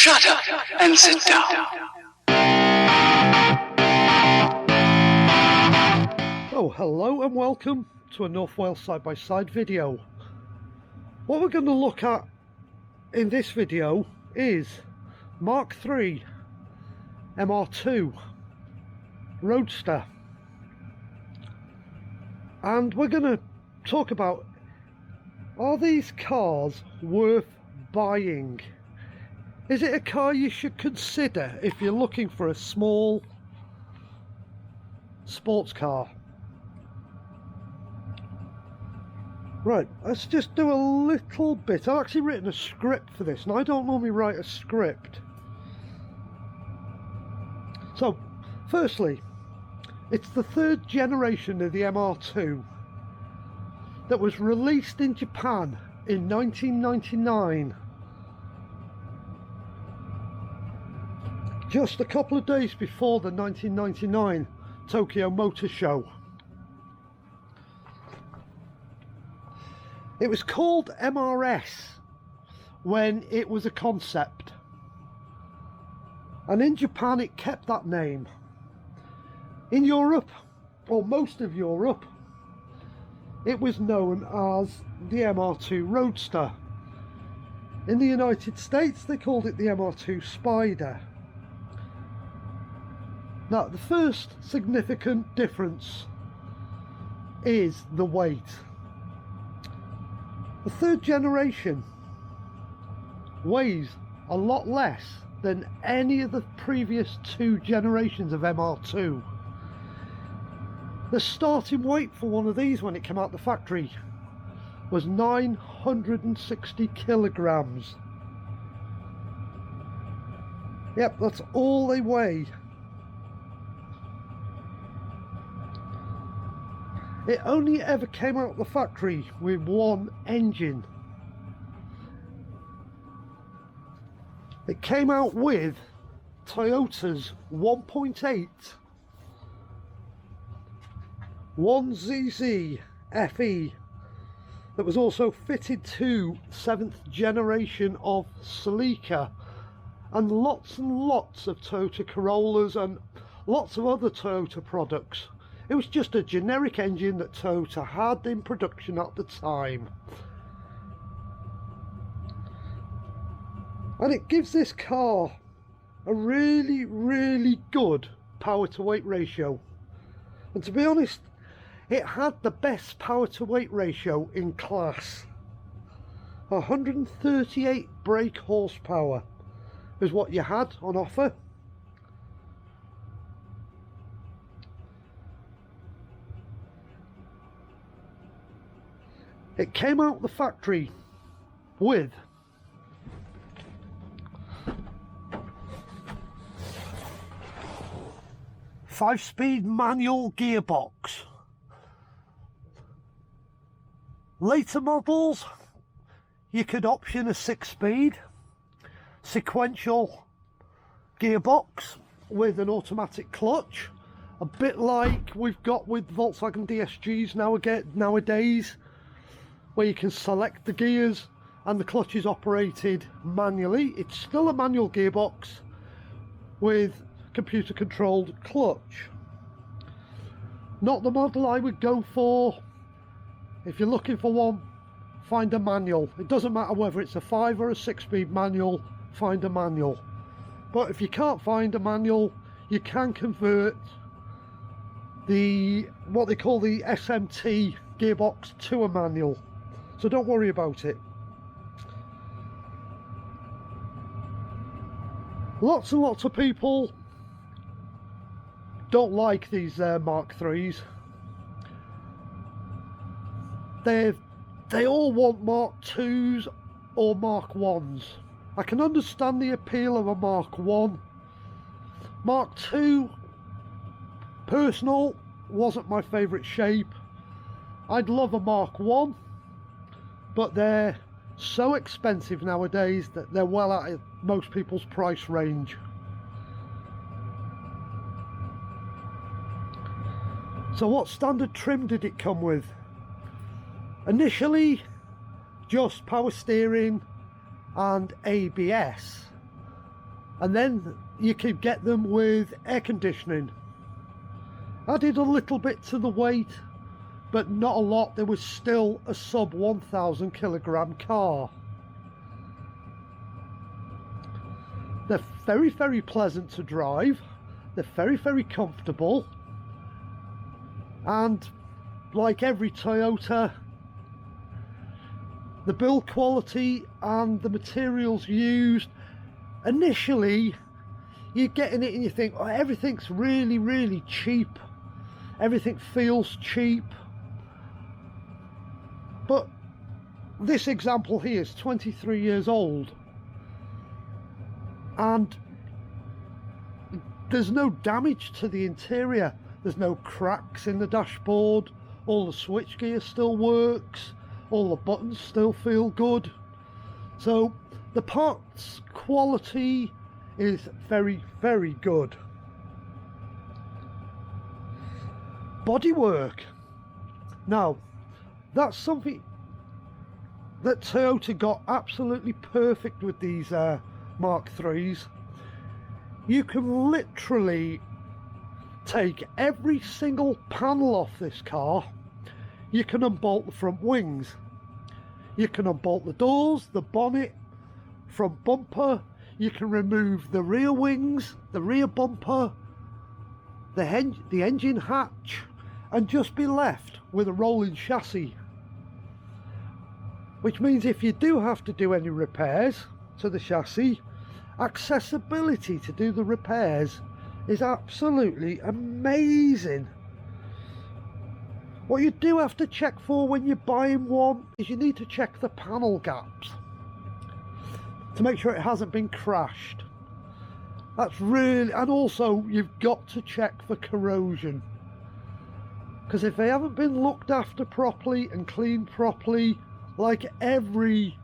Shut up and sit down. Oh, hello and welcome to a North Wales side-by-side video. What we're going to look at in this video is MR2 MR2 Roadster, and we're going to talk about, are these cars worth buying? Is it a car you should consider if you're looking for a small sports car? Right, let's just do a little bit. I've actually written a script for this, and I don't normally write a script. So, firstly, it's the third generation of the MR2 that was released in Japan in 1999. Just a couple of days before the 1999 Tokyo Motor Show. It was called MRS when it was a concept, and in Japan it kept that name. In Europe, or most of Europe, it was known as the MR2 Roadster. In the United States they called it the MR2 Spider. Now, the first significant difference is the weight. The third generation weighs a lot less than any of the previous two generations of MR2. The starting weight for one of these when it came out the factory was 960 kilograms. Yep, that's all they weigh. It only ever came out of the factory with one engine. It came out with Toyota's 1.8 1ZZ FE that was also fitted to 7th generation of Celica, and lots of Toyota Corollas and lots of other Toyota products. It was just a generic engine that Toyota had in production at the time. And it gives this car a really good power to weight ratio. And to be honest, it had the best power to weight ratio in class. 138 brake horsepower is what you had on offer. It came out the factory with five-speed manual gearbox. Later models, you could option a 6-speed sequential gearbox with an automatic clutch, a bit like we've got with Volkswagen DSGs nowadays, where you can select the gears and the clutch is operated manually. It's still a manual gearbox with computer controlled clutch. Not the model I would go for. If you're looking for one, find a manual. It doesn't matter whether it's a 5 or a 6-speed manual, find a manual. But if you can't find a manual, you can convert what they call the SMT gearbox to a manual. So don't worry about it. Lots and lots of people don't like these Mark IIIs. They all want Mark IIs or Mark Is. I can understand the appeal of a Mark I. Mark II, personal, wasn't my favourite shape. I'd love a Mark I, but they're so expensive nowadays that they're well out of most people's price range. So what standard trim did it come with? Initially, just power steering and ABS. and then you could get them with air conditioning. Added a little bit to the weight, but not a lot. There was still a sub 1,000 kilogram car. They're very, very pleasant to drive. They're very, very comfortable. And like every Toyota, the build quality and the materials used, initially you're getting it and you think, oh, everything's really, really cheap. Everything feels cheap. But this example here is 23 years old. And there's no damage to the interior. There's no cracks in the dashboard. All the switchgear still works. All the buttons still feel good. So the parts quality is very, very good. Bodywork. Now, that's something that Toyota got absolutely perfect with these Mark IIIs. You can literally take every single panel off this car. You can unbolt the front wings. You can unbolt the doors, the bonnet, front bumper. You can remove the rear wings, the rear bumper, the engine hatch, and just be left with a rolling chassis. Which means if you do have to do any repairs to the chassis, accessibility to do the repairs is absolutely amazing. What you do have to check for when you're buying one is you need to check the panel gaps to make sure it hasn't been crashed. That's really, and also you've got to check for corrosion, because if they haven't been looked after properly and cleaned properly, like every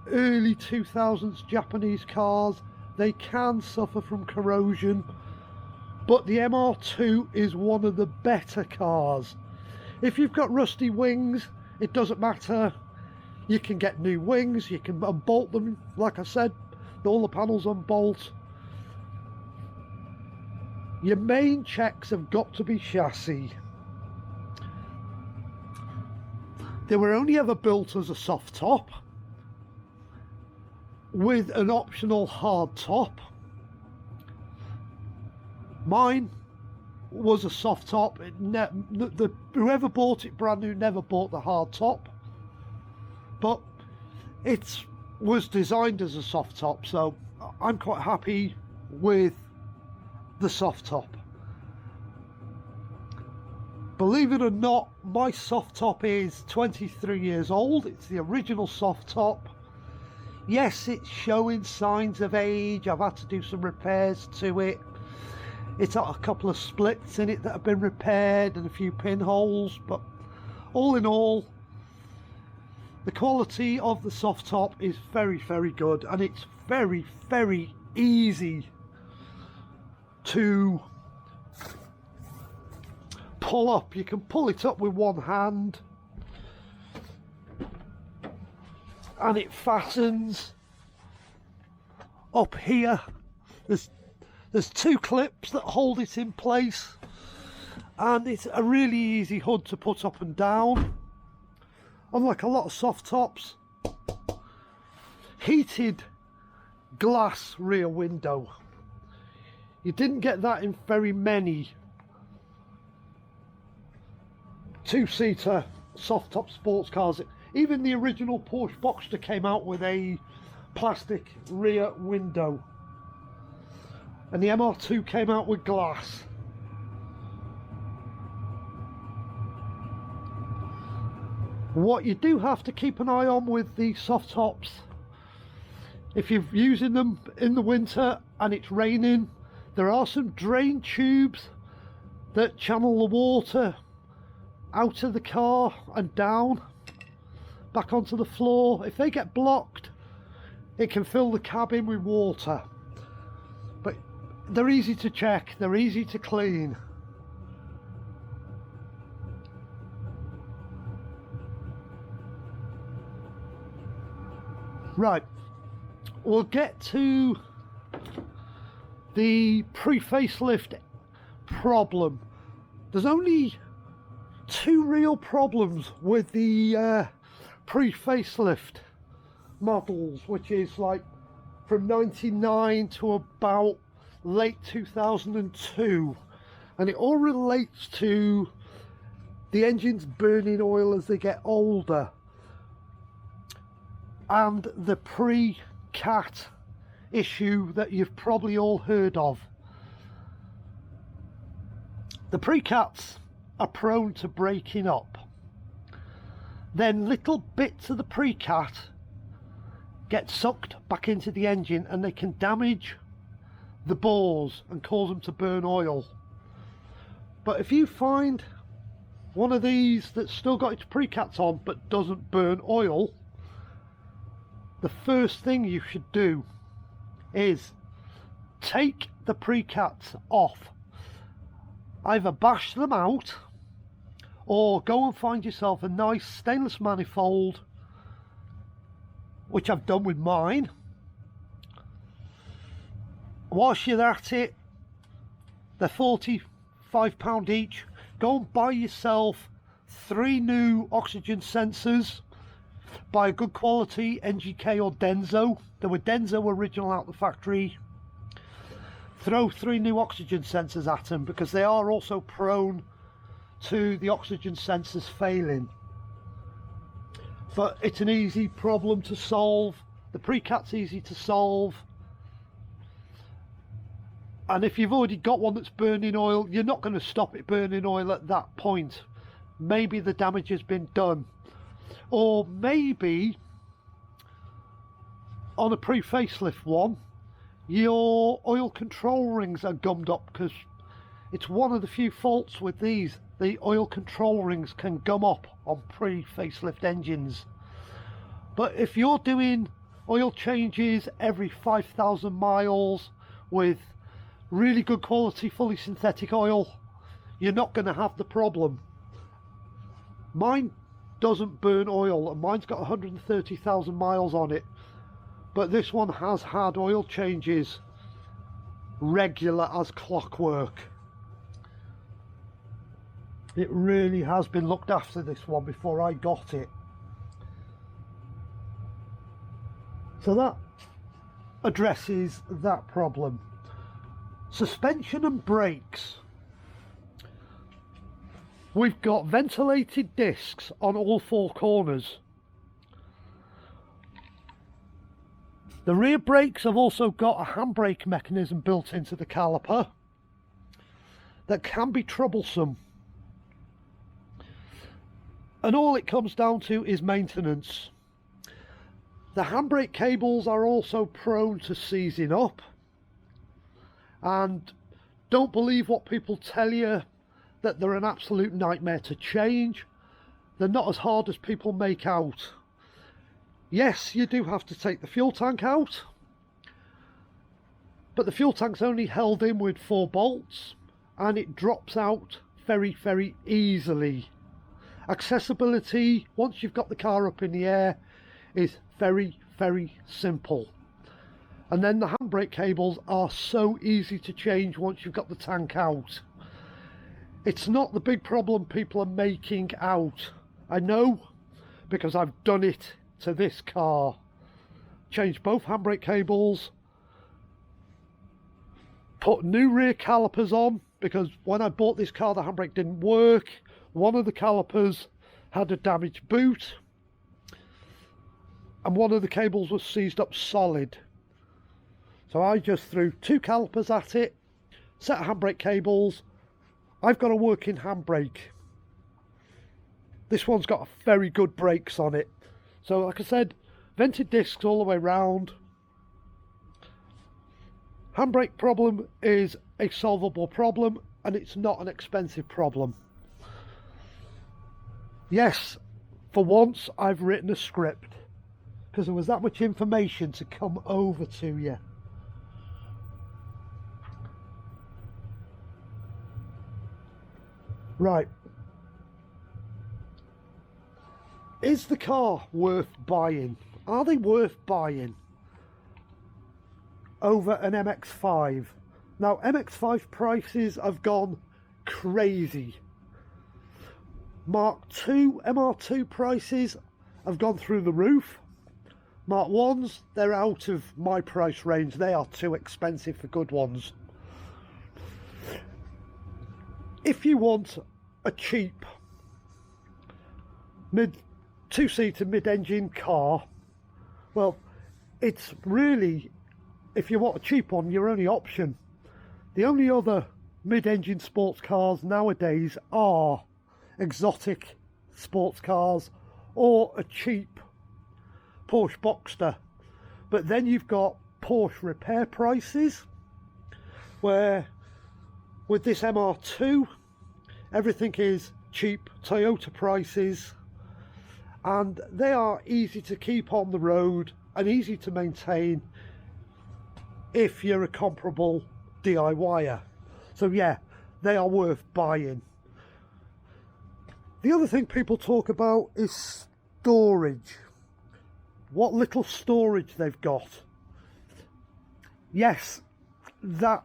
early 2000s Japanese cars, they can suffer from corrosion. But the MR2 is one of the better cars. If you've got rusty wings, it doesn't matter. You can get new wings, you can unbolt them, like I said, all the panels unbolt. Your main checks have got to be chassis. They were only ever built as a soft top with an optional hard top. Mine was a soft top. Whoever bought it brand new never bought the hard top, but it was designed as a soft top, so I'm quite happy with the soft top. Believe it or not, my soft top is 23 years old. It's the original soft top. Yes, it's showing signs of age. I've had to do some repairs to it. It's got a couple of splits in it that have been repaired and a few pinholes, but all in all, the quality of the soft top is very, very good, and it's very, very easy to pull up. You can pull it up with one hand and it fastens up here. There's two clips that hold it in place, and it's a really easy hood to put up and down. Unlike a lot of soft tops, heated glass rear window. You didn't get that in very many two-seater soft top sports cars. Even the original Porsche Boxster came out with a plastic rear window, and the MR2 came out with glass. What you do have to keep an eye on with the soft tops, if you're using them in the winter and it's raining, there are some drain tubes that channel the water out of the car and down back onto the floor. If they get blocked, it can fill the cabin with water. But they're easy to check, they're easy to clean. Right, we'll get to the pre-facelift problem. There's only two real problems with the pre-facelift models, which is like from 99 to about late 2002, and it all relates to the engines burning oil as they get older and the pre-cat issue that you've probably all heard of. The pre-cats are prone to breaking up. Then little bits of the pre-cat get sucked back into the engine and they can damage the bores and cause them to burn oil. But if you find one of these that's still got its pre-cats on but doesn't burn oil, the first thing you should do is take the pre-cats off. Either bash them out or go and find yourself a nice stainless manifold, which I've done with mine. Whilst you're at it, they're £45 each. Go and buy yourself 3 new oxygen sensors. Buy a good quality NGK or Denso. They were Denso original out the factory. Throw 3 new oxygen sensors at them, because they are also prone to the oxygen sensors failing. But it's an easy problem to solve. The pre-cat's easy to solve. And if you've already got one that's burning oil, you're not going to stop it burning oil at that point. Maybe the damage has been done. Or maybe on a pre-facelift one, your oil control rings are gummed up, because it's one of the few faults with these. The oil control rings can gum up on pre-facelift engines. But if you're doing oil changes every 5,000 miles with really good quality fully synthetic oil, you're not going to have the problem. Mine doesn't burn oil, and mine's got 130,000 miles on it, but this one has had oil changes regular as clockwork. It really has been looked after, this one, before I got it. So that addresses that problem. Suspension and brakes. We've got ventilated discs on all 4 corners. The rear brakes have also got a handbrake mechanism built into the caliper that can be troublesome. And all it comes down to is maintenance. The handbrake cables are also prone to seizing up. And don't believe what people tell you that they're an absolute nightmare to change. They're not as hard as people make out. Yes, you do have to take the fuel tank out, but the fuel tank's only held in with 4 bolts and it drops out very, very easily. Accessibility, once you've got the car up in the air, is very, very simple. And then the handbrake cables are so easy to change once you've got the tank out. It's not the big problem people are making out. I know, because I've done it to this car. Changed both handbrake cables, put new rear calipers on, because when I bought this car the handbrake didn't work. One of the calipers had a damaged boot and one of the cables was seized up solid. So I just threw 2 calipers at it, set of handbrake cables. I've got a working handbrake. This one's got very good brakes on it. So like I said, vented discs all the way round. Handbrake problem is a solvable problem, and it's not an expensive problem. Yes, for once I've written a script, because there was that much information to come over to you. Right. Is the car worth buying? Are they worth buying over an MX-5? Now MX5 prices have gone crazy. Mark II, MR2 prices have gone through the roof. Mark 1s, they're out of my price range. They are too expensive for good ones. If you want a cheap two-seater mid-engine car, well, it's really, if you want a cheap one, your only option. The only other mid-engine sports cars nowadays are exotic sports cars or a cheap Porsche Boxster. But then you've got Porsche repair prices, where with this MR2 everything is cheap Toyota prices, and they are easy to keep on the road and easy to maintain if you're a comparable DIYer. So yeah, they are worth buying. The other thing people talk about is storage. What little storage they've got. Yes, that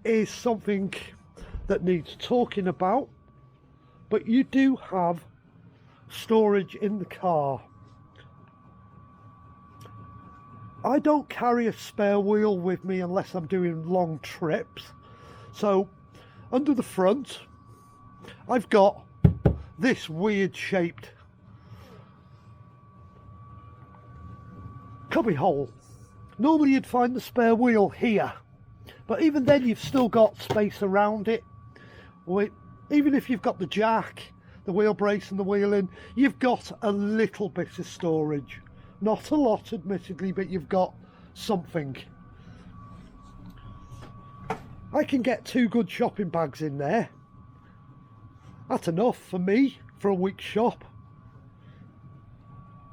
is something that needs talking about, but you do have storage in the car. I don't carry a spare wheel with me unless I'm doing long trips, so under the front I've got this weird shaped cubby hole. Normally you'd find the spare wheel here, but even then you've still got space around it. Even if you've got the jack, the wheel brace and the wheel in, you've got a little bit of storage. Not a lot admittedly, but you've got something. I can get 2 good shopping bags in there. That's enough for me for a week's shop.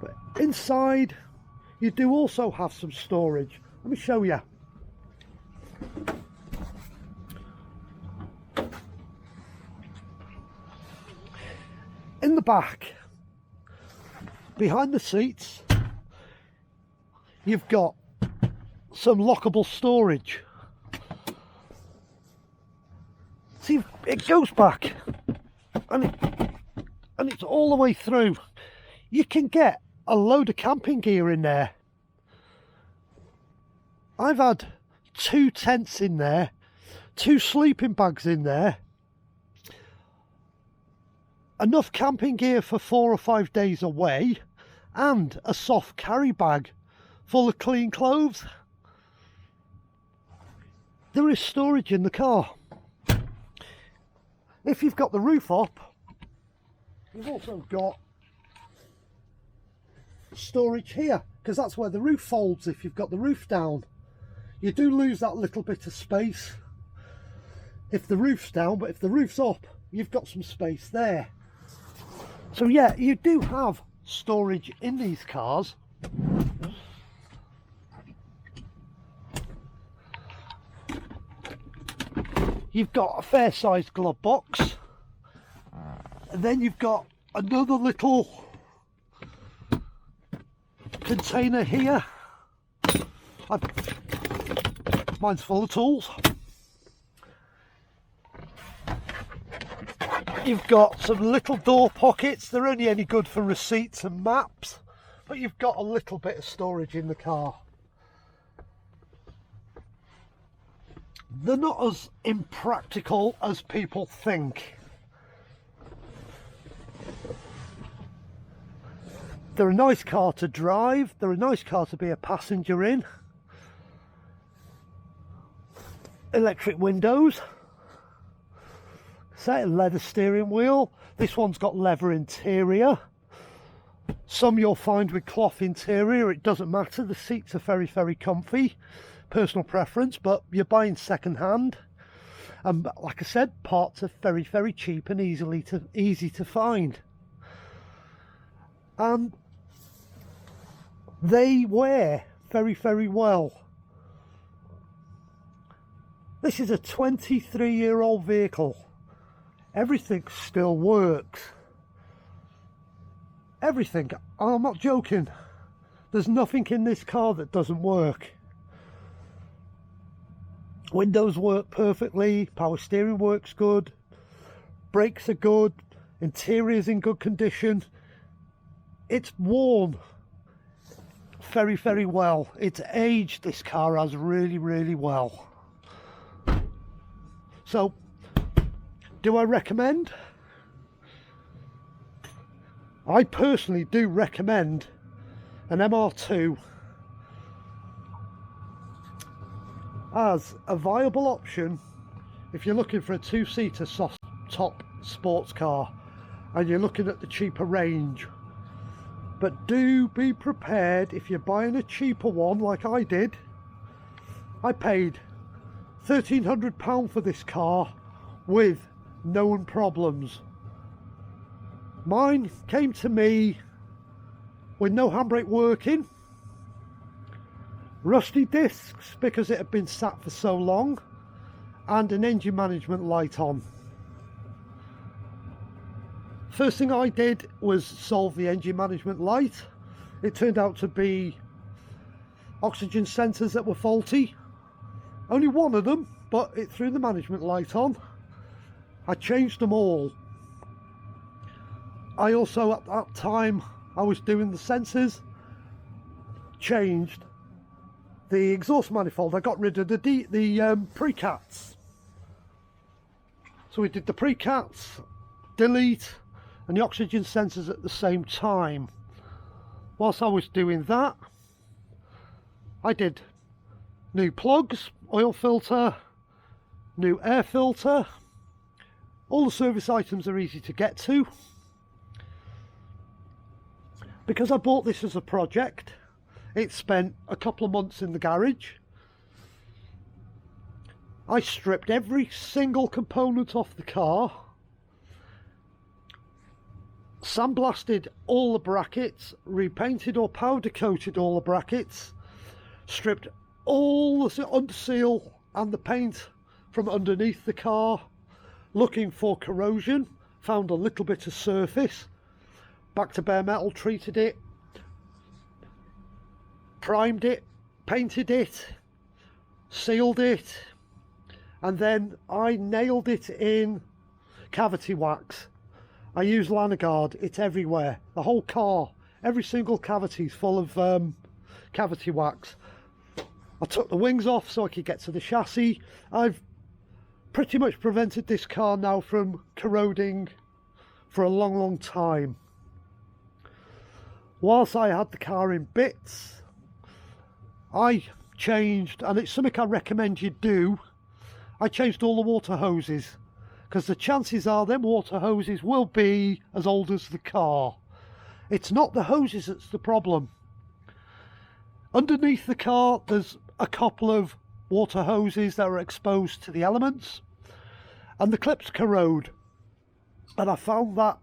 But inside you do also have some storage. Let me show you. In the back, behind the seats, you've got some lockable storage. See, it goes back and it's all the way through. You can get a load of camping gear in there. I've had 2 tents in there, 2 sleeping bags in there, enough camping gear for 4 or 5 days away, and a soft carry bag full of clean clothes. There is storage in the car. If you've got the roof up, you've also got storage here, because that's where the roof folds. If you've got the roof down, you do lose that little bit of space if the roof's down, but if the roof's up, you've got some space there. So yeah, you do have storage in these cars. You've got a fair sized glove box, and then you've got another little container here. Mine's full of tools. You've got some little door pockets. They're only any good for receipts and maps, but you've got a little bit of storage in the car. They're not as impractical as people think. They're a nice car to drive. They're a nice car to be a passenger in. Electric windows. Set leather steering wheel. This one's got leather interior. Some you'll find with cloth interior. It doesn't matter. The seats are very, very comfy. Personal preference, but you're buying second hand. And like I said, parts are very, very cheap and easy to find. And they wear very, very well. This is a 23-year-old vehicle. Everything still works. Everything. I'm not joking. There's nothing in this car that doesn't work. Windows work perfectly, power steering works good, brakes are good, interior's in good condition. It's worn very, very well. It's aged, this car has, really, really well. So, do I recommend? I personally do recommend an MR2 as a viable option if you're looking for a two-seater soft top sports car and you're looking at the cheaper range. But do be prepared, if you're buying a cheaper one like I did. I paid £1,300 for this car with known problems. Mine came to me with no handbrake working, rusty discs because it had been sat for so long, and an engine management light on. First thing I did was solve the engine management light. It turned out to be oxygen sensors that were faulty. Only one of them, but it threw the management light on. I changed them all. I also, at that time I was doing the sensors, changed the exhaust manifold. I got rid of the precats. So we did the precats, delete, and the oxygen sensors at the same time. Whilst I was doing that, I did new plugs, oil filter, new air filter. All the service items are easy to get to. Because I bought this as a project, it spent a couple of months in the garage. I stripped every single component off the car, sandblasted all the brackets, repainted or powder coated all the brackets, stripped all the underseal and the paint from underneath the car, looking for corrosion, found a little bit of surface, back to bare metal, treated it, primed it, painted it, sealed it, and then I nailed it in cavity wax. I use Lanagard, it's everywhere. The whole car, every single cavity is full of cavity wax. I took the wings off so I could get to the chassis. I've pretty much prevented this car now from corroding for a long, long time. Whilst I had the car in bits, I changed, and it's something I recommend you do, I changed all the water hoses, because the chances are them water hoses will be as old as the car. It's not the hoses that's the problem. Underneath the car there's a couple of water hoses that are exposed to the elements, and the clips corrode. And I found that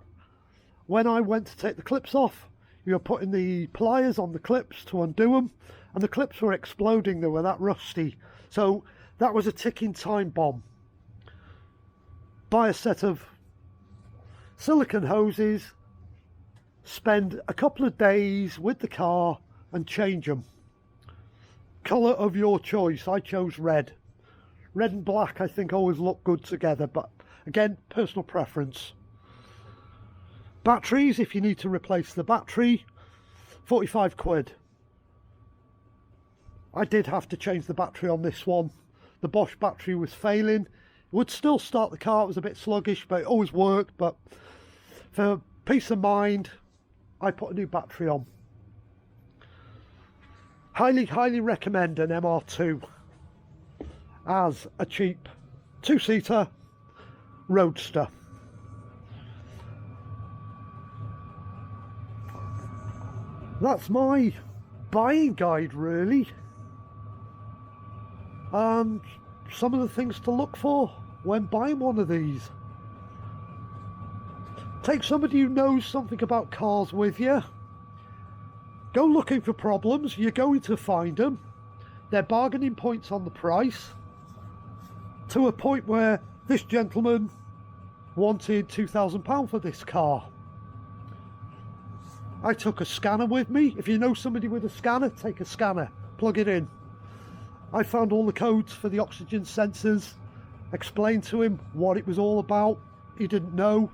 when I went to take the clips off, you were putting the pliers on the clips to undo them, and the clips were exploding, they were that rusty. So that was a ticking time bomb. Buy a set of silicone hoses, spend a couple of days with the car and change them. Colour of your choice. I chose red. Red and black I think always look good together, but again, personal preference. Batteries, if you need to replace the battery, 45 quid. I did have to change the battery on this one. The Bosch battery was failing. It would still start the car, it was a bit sluggish, but it always worked. But for peace of mind, I put a new battery on. Highly, highly recommend an MR2 as a cheap two-seater Roadster. That's my buying guide really, and some of the things to look for when buying one of these. Take somebody who knows something about cars with you. Go looking for problems, you're going to find them. They're bargaining points on the price, to a point where this gentleman wanted £2,000 for this car. I took a scanner with me. If you know somebody with a scanner, take a scanner, plug it in. I found all the codes for the oxygen sensors, explained to him what it was all about. He didn't know.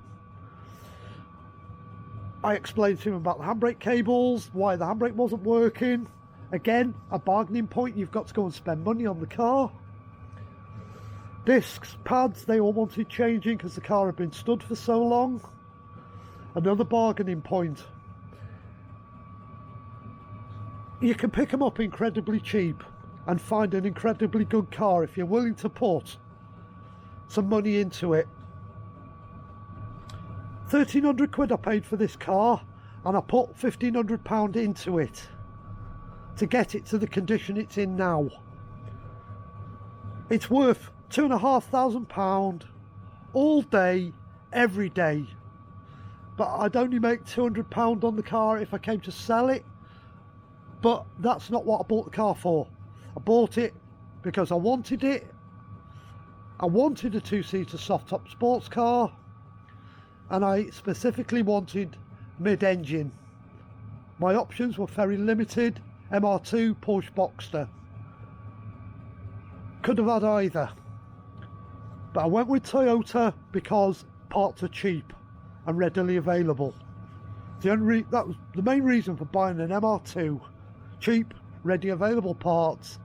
I explained to him about the handbrake cables, why the handbrake wasn't working. Again, a bargaining point, you've got to go and spend money on the car. Discs, pads, they all wanted changing because the car had been stood for so long. Another bargaining point. You can pick them up incredibly cheap and find an incredibly good car if you're willing to put some money into it. 1,300 quid I paid for this car, and I put £1,500 into it to get it to the condition it's in now. It's worth £2,500 all day, every day. But I'd only make £200 on the car if I came to sell it. But that's not what I bought the car for. I bought it because I wanted it. I wanted a two-seater soft-top sports car, and I specifically wanted mid-engine. My options were very limited. MR2, Porsche Boxster. Could have had either, but I went with Toyota because parts are cheap and readily available. That was the main reason for buying an MR2. Cheap, ready available parts,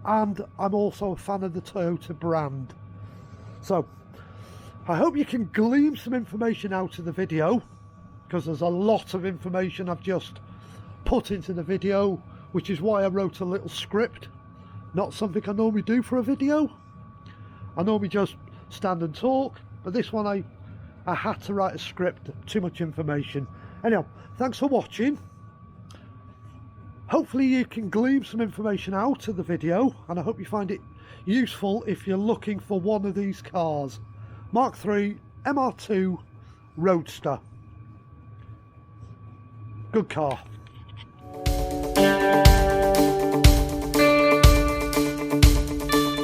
and I'm also a fan of the Toyota brand. So I hope you can glean some information out of the video, because there's a lot of information I've just put into the video, which is why I wrote a little script. Not something I normally do for a video. I normally just stand and talk, but this one I had to write a script. Too much information. Anyhow, thanks for watching. Hopefully you can glean some information out of the video, and I hope you find it useful if you're looking for one of these cars. Mark III MR2 Roadster. Good car.